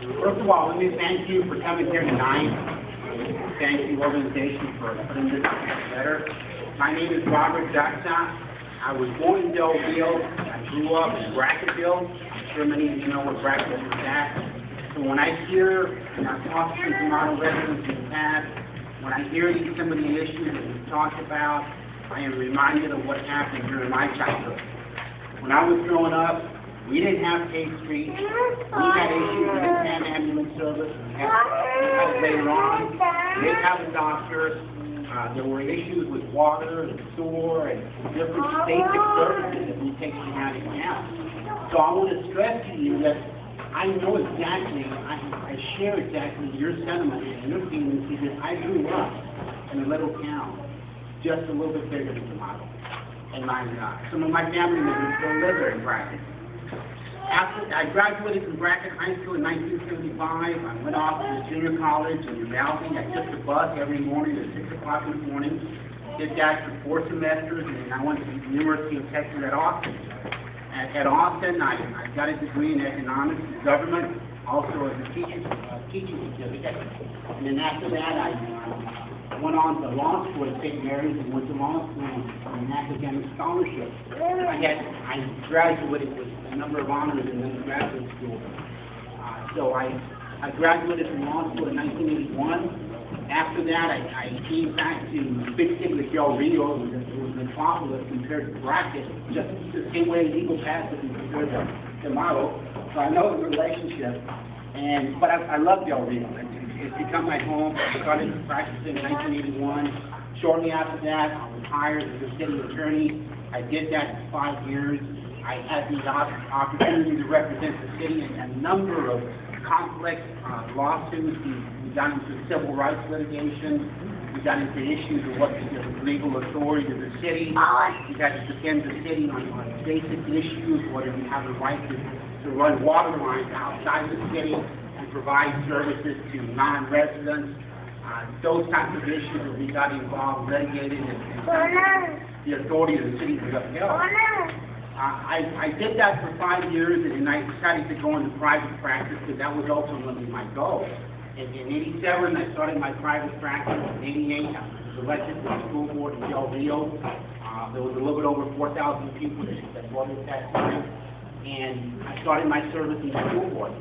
First of all, let me thank you for coming here tonight. Thank the organization for putting this together. My name is Garza. I was born in Del Rio. I grew up in Bracketville. I'm sure many of you know where Bracketville is at. So when I hear and I talk to some model residents in the past, when I hear some of the issues that we've talked about, I am reminded of what happened during my childhood. When I was growing up, we didn't have paved streets. We had issues. We didn't have ambulance service. We had later on. We didn't have a doctor. There were issues with water and sewer and different basic services that we take for granted now. So I want to stress to you that I know exactly, I share exactly your sentiments and your feelings because I grew up in a little town, just a little bit bigger than Tomato. And some of my family members still live there in Brackett. After I graduated from Brackett High School in 1975, I went off to junior college in Uvalde. I took the bus every morning at 6 o'clock in the morning. Did that for 4 semesters, and then I went to the University of Texas at Austin. At Austin, I got a degree in economics and government, also as a teaching certificate. And then after that, I went on to law school at St. Mary's and went to law school on an academic scholarship. I graduated with a number of honors in undergraduate school. So I graduated from law school in 1981. After that, I came back to the big city of Del Rio. It was metropolis compared to Brackett, just the same way Eagle Pass is compared to Tomato. So I know the relationship. But I love Del Rio. It's become my home. I started practicing in 1981. Shortly after that, I was hired as a city attorney. I did that for 5 years. I had the opportunity to represent the city in a number of complex lawsuits. We got into civil rights litigation. We got into issues of what the legal authority of the city. We had to defend the city on basic issues, whether you have the right to run water lines outside the city and provide services to non-residents. Those types of issues that we got involved, litigated, and the authority of the city was upheld. I did that for 5 years, and then I decided to go into private practice because that was ultimately my goal. In 87, I started my private practice. In 88, I was elected to the school board in Del Rio. There was a little bit over 4,000 people that voted at that time. And I started my service in the school board.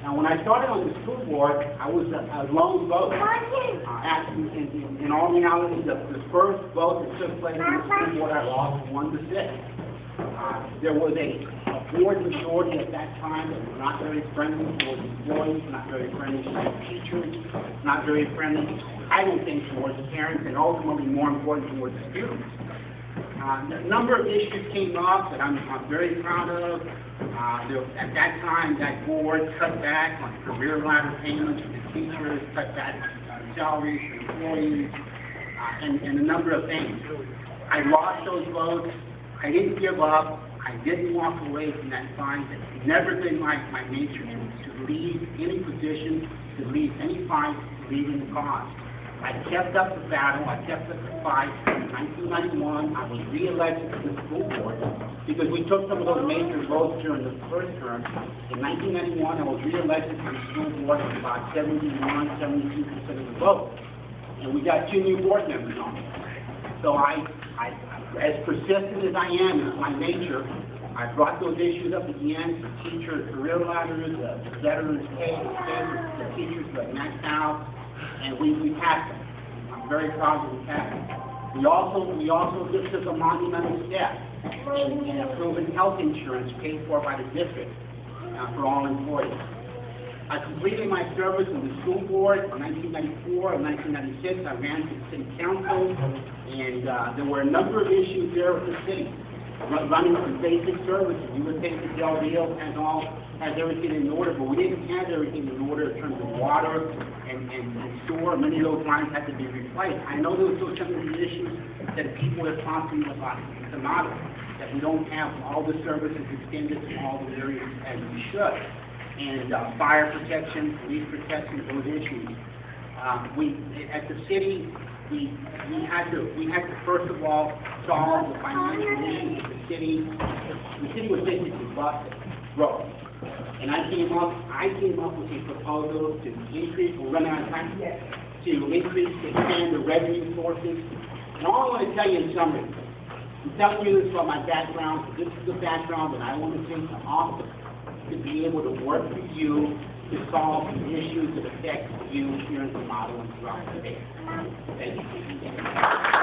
Now, when I started on the school board, I was a lone vote. In all reality, the first vote that took place in the school board I lost was 1-6. There was a board majority at that time that was not very friendly towards employees, not very friendly towards teachers, not very friendly, I don't think, towards parents, and ultimately, more important, towards students. A number of issues came up that I'm very proud of. At that time, that board cut back on career ladder payments for the teachers, cut back on salaries for employees, and a number of things. I lost those votes. I didn't give up. I didn't walk away from that fight. It's never been my nature to leave any position, to leave any fight, to leave any cause. I kept up the battle. I kept up the fight. In 1991, I was re-elected to the school board because we took some of those major votes during the first term. In 1991, I was re-elected to the school board with about 71, 72% of the vote. And we got 2 new board members on it. So as persistent as I am, it's my nature, I brought those issues up again for teachers, career ladders, veterans pay, the teachers who had maxed out, and we passed them. I'm very proud that we passed them. We also just took a monumental step in approving health insurance paid for by the district for all employees. I completed my service in the school board in 1994 and 1996. I ran for the city council, and there were a number of issues there with the city. Running some basic services. You would think that Del Rio has everything in order, but we didn't have everything in order in terms of water and sewer. Many of those lines had to be replaced. I know those were some of the issues that people are talking about in Tomato, that we don't have all the services extended to all the areas as we should. And fire protection, police protection, those issues. At the city, we had to first of all solve the financial issues of the city. The city was basically busted, broke. And I came up with a proposal to increase, we're running out of time, to increase, expand the revenue sources. And all I want to tell you in summary, I'm telling you this about my background, this is the background that I want to take to office, to be able to work with you to solve the issues that affect you here in the model and throughout the state. Thank you.